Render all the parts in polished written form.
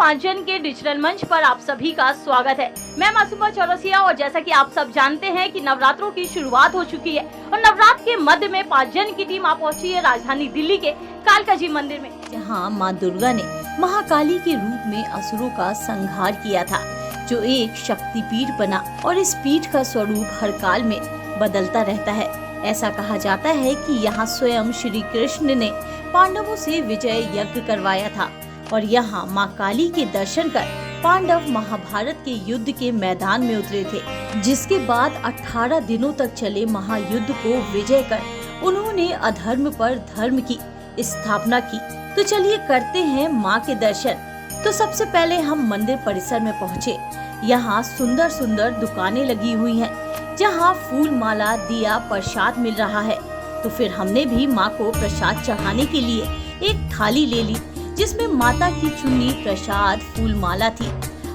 पांचजन के डिजिटल मंच पर आप सभी का स्वागत है। मैं मासूमा चौरसिया और जैसा कि आप सब जानते हैं कि नवरात्रों की शुरुआत हो चुकी है और नवरात्र के मध्य में पांचजन की टीम आ पहुंची है राजधानी दिल्ली के कालका जी मंदिर में, जहां मां दुर्गा ने महाकाली के रूप में असुरों का संहार किया था, जो एक शक्तिपीठ बना और इस पीठ का स्वरूप हर काल में बदलता रहता है। ऐसा कहा जाता है कि यहाँ स्वयं श्री कृष्ण ने पांडवों से विजय यज्ञ करवाया था और यहाँ मां काली के दर्शन कर पांडव महाभारत के युद्ध के मैदान में उतरे थे, जिसके बाद 18 दिनों तक चले महायुद्ध को विजय कर उन्होंने अधर्म पर धर्म की स्थापना की। तो चलिए करते हैं मां के दर्शन। तो सबसे पहले हम मंदिर परिसर में पहुँचे। यहाँ सुंदर सुंदर दुकानें लगी हुई हैं, जहाँ फूल माला दिया प्रसाद मिल रहा है। तो फिर हमने भी माँ को प्रसाद चढ़ाने के लिए एक थाली ले ली, जिसमें माता की चुन्नी, प्रसाद, फूल माला थी।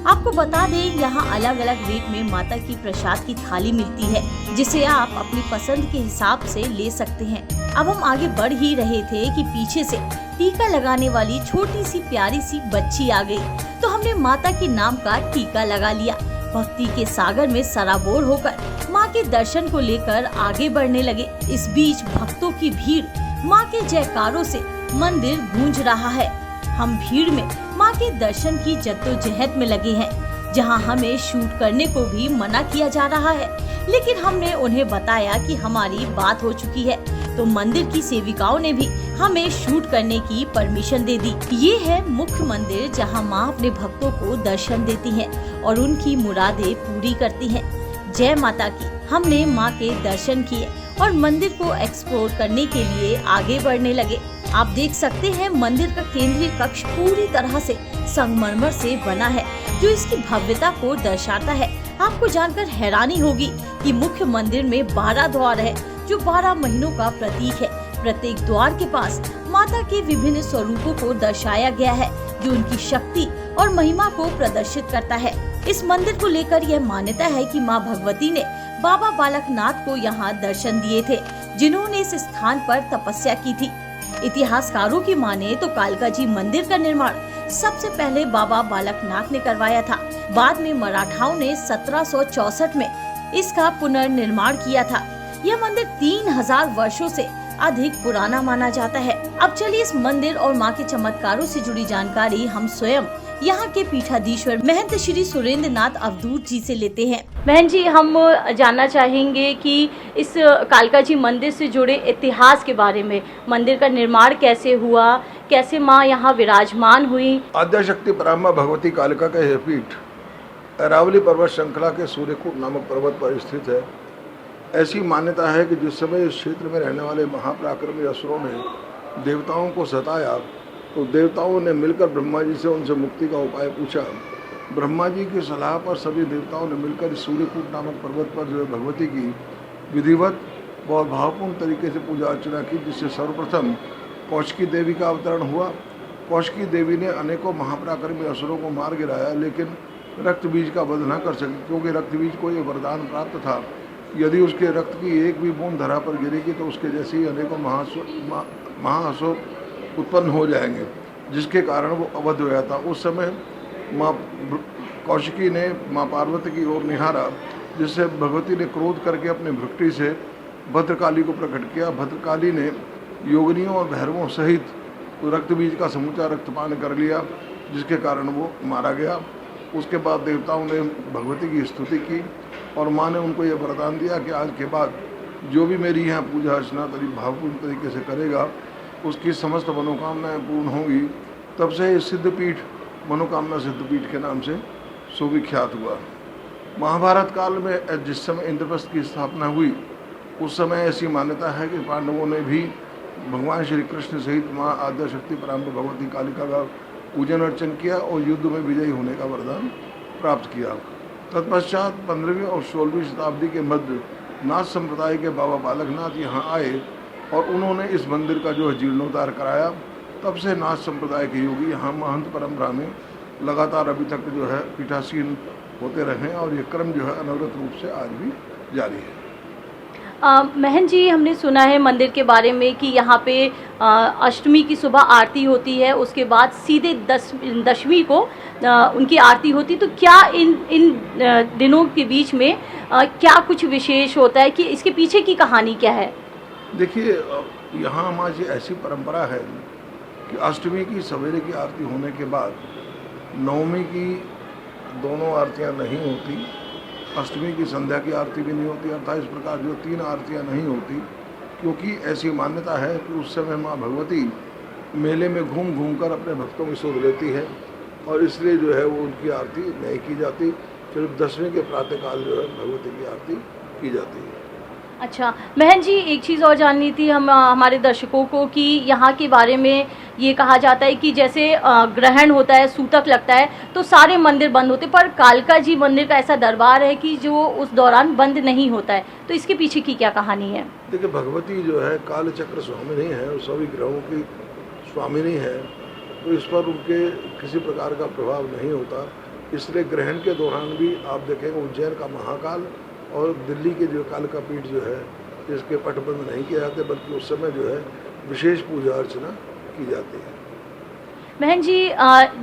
आपको बता दें, यहाँ अलग अलग रेट में माता की प्रसाद की थाली मिलती है, जिसे आप अपनी पसंद के हिसाब से ले सकते हैं। अब हम आगे बढ़ ही रहे थे कि पीछे से टीका लगाने वाली छोटी सी प्यारी सी बच्ची आ गई, तो हमने माता के नाम का टीका लगा लिया। भक्ति के सागर में सराबोर होकर माँ के दर्शन को लेकर आगे बढ़ने लगे। इस बीच भक्तों की भीड़, माँ के जयकारों से मंदिर गूंज रहा है। हम भीड़ में माँ के दर्शन की जद्दोजहद में लगे हैं, जहाँ हमें शूट करने को भी मना किया जा रहा है, लेकिन हमने उन्हें बताया कि हमारी बात हो चुकी है, तो मंदिर की सेविकाओं ने भी हमें शूट करने की परमिशन दे दी। ये है मुख्य मंदिर, जहाँ माँ अपने भक्तों को दर्शन देती हैं और उनकी मुरादें पूरी करती हैं। जय माता की। हमने माँ के दर्शन किए और मंदिर को एक्सप्लोर करने के लिए आगे बढ़ने लगे। आप देख सकते हैं, मंदिर का केंद्रीय कक्ष पूरी तरह से संगमरमर से बना है, जो इसकी भव्यता को दर्शाता है। आपको जानकर हैरानी होगी कि मुख्य मंदिर में 12 द्वार है, जो 12 महीनों का प्रतीक है। प्रत्येक द्वार के पास माता के विभिन्न स्वरूपों को दर्शाया गया है, जो उनकी शक्ति और महिमा को प्रदर्शित करता है। इस मंदिर को लेकर यह मान्यता है कि मां भगवती ने बाबा बालकनाथ को यहाँ दर्शन दिए थे, जिन्होंने इस स्थान पर तपस्या की थी। इतिहासकारों की माने तो कालका जी मंदिर का निर्माण सबसे पहले बाबा बालकनाथ ने करवाया था। बाद में मराठाओं ने 1764 में इसका पुनर्निर्माण किया था। यह मंदिर 3000 वर्षों से अधिक पुराना माना जाता है। अब चलिए इस मंदिर और माँ के चमत्कारों से जुड़ी जानकारी हम स्वयं यहाँ के पीठाधीश्वर महंत श्री सुरेंद्र नाथ अवधूत जी से लेते हैं। बहन जी, हम जानना चाहेंगे कि इस कालका जी मंदिर से जुड़े इतिहास के बारे में। मंदिर का निर्माण कैसे हुआ, कैसे माँ यहाँ विराजमान हुई? आद्यशक्ति पराम्बा भगवती कालिका का यह पीठ अरावली पर्वत श्रृंखला के सूर्यकूट नामक पर्वत पर स्थित है। ऐसी मान्यता है कि जिस समय इस क्षेत्र में रहने वाले महापराक्रमी असुरों ने देवताओं को सताया, तो देवताओं ने मिलकर ब्रह्मा जी से उनसे मुक्ति का उपाय पूछा। ब्रह्मा जी की सलाह पर सभी देवताओं ने मिलकर सूर्यकूट नामक पर्वत पर जो है भगवती की विधिवत और भावपूर्ण तरीके से पूजा अर्चना की, जिससे सर्वप्रथम कौशिकी देवी का अवतरण हुआ। कौशिकी देवी ने अनेकों महापराक्रमी असुरों को मार गिराया, लेकिन रक्त बीज का वध न कर सकी, क्योंकि रक्त बीज को ये वरदान प्राप्त था, यदि उसके रक्त की एक भी बूंद धरा पर गिरेगी तो उसके जैसे ही अनेकों महाअसुर उत्पन्न हो जाएंगे, जिसके कारण वो अवध हो जाता। उस समय माँ कौशिकी ने माँ पार्वती की ओर निहारा, जिससे भगवती ने क्रोध करके अपने भृकुटी से भद्रकाली को प्रकट किया। भद्रकाली ने योगिनियों और भैरवों सहित रक्त बीज का समूचा रक्तपान कर लिया, जिसके कारण वो मारा गया। उसके बाद देवताओं ने भगवती की स्तुति की और माँ ने उनको ये वरदान दिया कि आज के बाद जो भी मेरी यहाँ पूजा अर्चना भावपूर्ण तरीके से करेगा, उसकी समस्त मनोकामनाएं पूर्ण होंगी। तब से इस सिद्धपीठ मनोकामना सिद्धपीठ के नाम से सुविख्यात हुआ। महाभारत काल में जिस समय इंद्रप्रस्थ की स्थापना हुई, उस समय ऐसी मान्यता है कि पांडवों ने भी भगवान श्री कृष्ण सहित माँ आद्यशक्ति पराम्बा भगवती कालिका का पूजन अर्चन किया और युद्ध में विजयी होने का वरदान प्राप्त किया। तत्पश्चात 15वीं और 16वीं शताब्दी के मध्य नाथ संप्रदाय के बाबा बालकनाथ यहाँ आए और उन्होंने इस मंदिर का जो है जीर्णोद्धार कराया। तब से नाथ संप्रदाय के योगी यहाँ महंत परंपरा में लगातार अभी तक जो है पीठासीन होते रहे और ये क्रम जो है अनवरत रूप से आज भी जारी है। महन जी, हमने सुना है मंदिर के बारे में कि यहाँ पे अष्टमी की सुबह आरती होती है, उसके बाद सीधे दशमी को उनकी आरती होती। तो क्या इन इन दिनों के बीच में क्या कुछ विशेष होता है, कि इसके पीछे की कहानी क्या है? देखिए, यहाँ हमारी ऐसी परंपरा है कि अष्टमी की सवेरे की आरती होने के बाद नवमी की दोनों आरतियाँ नहीं होती, अष्टमी की संध्या की आरती भी नहीं होती, अर्थात इस प्रकार जो 3 आरतियाँ नहीं होती, क्योंकि ऐसी मान्यता है कि उस समय माँ भगवती मेले में घूम घूम कर अपने भक्तों की सुध लेती है, और इसलिए जो है वो उनकी आरती नहीं की जाती। सिर्फ दसवीं के प्रातःकाल जो है भगवती की आरती की जाती है। अच्छा महन जी, एक चीज़ और जाननी थी हमारे दर्शकों को कि यहाँ के बारे में ये कहा जाता है कि जैसे ग्रहण होता है, सूतक लगता है, तो सारे मंदिर बंद होते, पर कालका जी मंदिर का ऐसा दरबार है कि जो उस दौरान बंद नहीं होता है। तो इसके पीछे की क्या कहानी है? देखिए, भगवती जो है काल चक्र स्वामिनी है और सभी ग्रहों की स्वामिनी है, तो इस पर उनके किसी प्रकार का प्रभाव नहीं होता। इसलिए ग्रहण के दौरान भी आप देखेंगे उज्जैन का महाकाल और दिल्ली के जो कालका पीठ जो है इसके पटबंद नहीं किए जाते, बल्कि उस समय जो है विशेष पूजा अर्चना की जाती है। महन जी,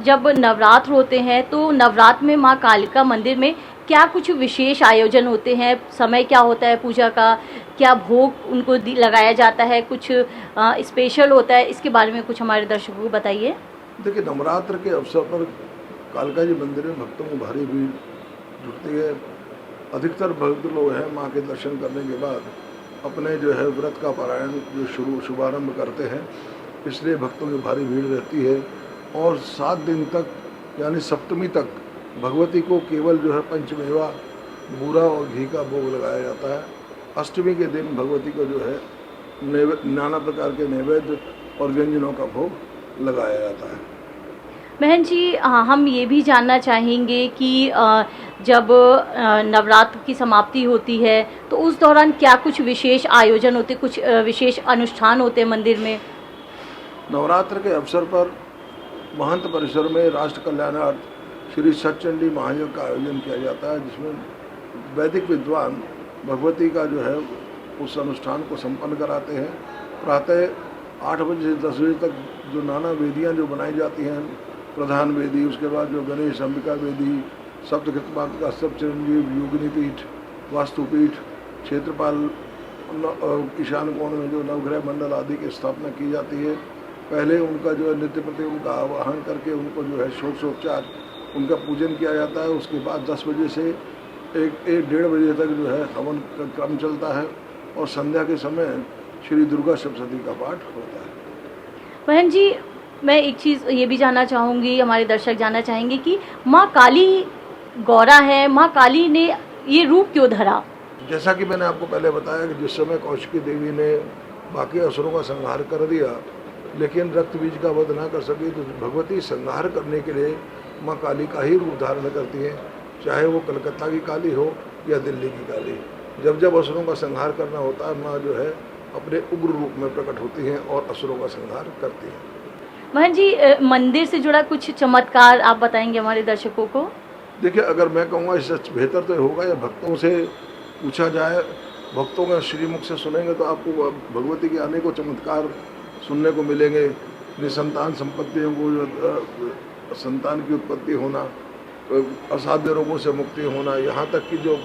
जब नवरात्र होते हैं तो नवरात्र में माँ कालिका मंदिर में क्या कुछ विशेष आयोजन होते हैं? समय क्या होता है पूजा का? क्या भोग उनको लगाया जाता है? कुछ स्पेशल होता है? इसके बारे में कुछ हमारे दर्शकों को बताइए। देखिए, नवरात्र के अवसर पर कालका जी मंदिर में भक्तों को भारी भीड़ जुटती है। अधिकतर भक्त लोग हैं माँ के दर्शन करने के बाद अपने जो है व्रत का पारायण जो शुभारंभ करते हैं, इसलिए भक्तों की भारी भीड़ रहती है। और 7 दिन तक यानी सप्तमी तक भगवती को केवल जो है पंचमेवा बूरा और घी का भोग लगाया जाता है। अष्टमी के दिन भगवती को जो है नाना प्रकार के नैवेद्य और व्यंजनों का भोग लगाया जाता है। महन जी, हम ये भी जानना चाहेंगे कि जब नवरात्र की समाप्ति होती है तो उस दौरान क्या कुछ विशेष आयोजन होते, कुछ विशेष अनुष्ठान होते हैं मंदिर में? नवरात्र के अवसर पर महंत परिसर में राष्ट्र कल्याणार्थ श्री सचचंडी महायज्ञ का आयोजन किया जाता है, जिसमें वैदिक विद्वान भगवती का जो है उस अनुष्ठान को संपन्न कराते हैं। प्रातः 8 बजे से 10 बजे तक जो नाना वेदियाँ जो बनाई जाती हैं, प्रधान वेदी, उसके बाद जो गणेश अंबिका वेदी, सप्तकृतमात्र का सब चिरंजीव योगिनी पीठ, वास्तुपीठ, क्षेत्रपाल ईशान कोण में जो नवग्रह मंडल आदि की स्थापना की जाती है। पहले उनका जो है नित्य प्रति उनका आवाहन करके उनको जो है षोडशोपचार उनका पूजन किया जाता है। उसके बाद 10 बजे से 1-1:30 बजे तक जो है हवन का क्रम चलता है, और संध्या के समय श्री दुर्गा सप्तशती का पाठ होता है। बहन जी, मैं एक चीज़ ये भी जानना चाहूँगी, हमारे दर्शक जानना चाहेंगे कि माँ काली गौरा है, माँ काली ने ये रूप क्यों धरा? जैसा कि मैंने आपको पहले बताया कि जिस समय कौशिकी देवी ने बाकी असुरों का संहार कर दिया, लेकिन रक्त बीज का वध ना कर सकी, तो भगवती संहार करने के लिए माँ काली का ही रूप धारण करती हैं, चाहे वो कलकत्ता की काली हो या दिल्ली की काली। जब जब असुरों का संहार करना होता है, माँ जो है अपने उग्र रूप में प्रकट होती हैं और असुरों का संहार करती हैं। महन जी, मंदिर से जुड़ा कुछ चमत्कार आप बताएंगे हमारे दर्शकों को? देखिए, अगर मैं कहूँगा इससे बेहतर तो होगा या भक्तों से पूछा जाए, भक्तों का श्रीमुख से सुनेंगे तो आपको भगवती के अनेकों चमत्कार सुनने को मिलेंगे। निसंतान संपत्तियों को, संतान की उत्पत्ति होना, असाध्य रोगों से मुक्ति होना, यहाँ तक कि जो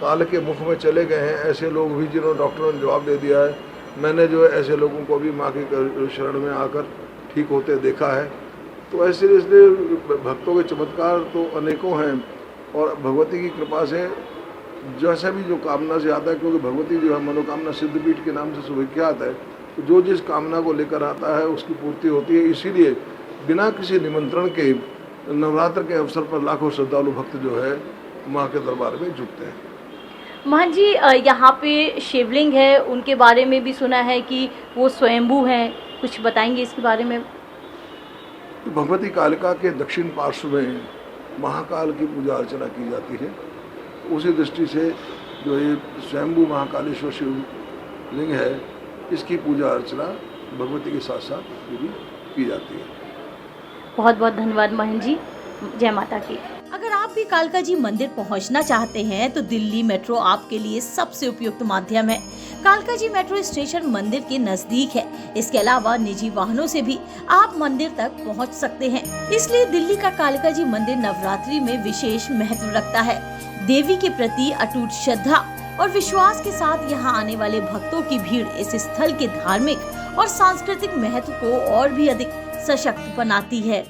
काल के मुख में चले गए हैं ऐसे लोग भी जिन्होंने डॉक्टरों ने जवाब दे दिया है, मैंने जो है ऐसे लोगों को भी माँ की शरण में आकर ठीक होते देखा है। तो ऐसे इसलिए भक्तों के चमत्कार तो अनेकों हैं, और भगवती की कृपा से जैसा भी जो कामना से आता है, क्योंकि भगवती जो है मनोकामना सिद्धपीठ के नाम से सुविख्यात है, तो जो जिस कामना को लेकर आता है उसकी पूर्ति होती है। इसीलिए बिना किसी निमंत्रण के नवरात्र के अवसर पर लाखों श्रद्धालु भक्त जो है माँ के दरबार में जुटते हैं। महन जी, यहाँ पे शिवलिंग है, उनके बारे में भी सुना है कि वो स्वयंभू हैं, कुछ बताएंगे इसके बारे में? तो भगवती कालिका के दक्षिण पार्श्व में महाकाल की पूजा अर्चना की जाती है। उसी दृष्टि से जो ये स्वयंभू महाकालेश्वर शिवलिंग है, इसकी पूजा अर्चना भगवती के साथ साथ पूरी की जाती है। बहुत बहुत धन्यवाद महन जी, जय माता की। अगर आप भी कालका जी मंदिर पहुंचना चाहते हैं तो दिल्ली मेट्रो आपके लिए सबसे उपयुक्त माध्यम है। कालका जी मेट्रो स्टेशन मंदिर के नजदीक है। इसके अलावा निजी वाहनों से भी आप मंदिर तक पहुंच सकते हैं। इसलिए दिल्ली का कालका जी मंदिर नवरात्रि में विशेष महत्व रखता है। देवी के प्रति अटूट श्रद्धा और विश्वास के साथ यहाँ आने वाले भक्तों की भीड़ इस स्थल के धार्मिक और सांस्कृतिक महत्व को और भी अधिक सशक्त बनाती है।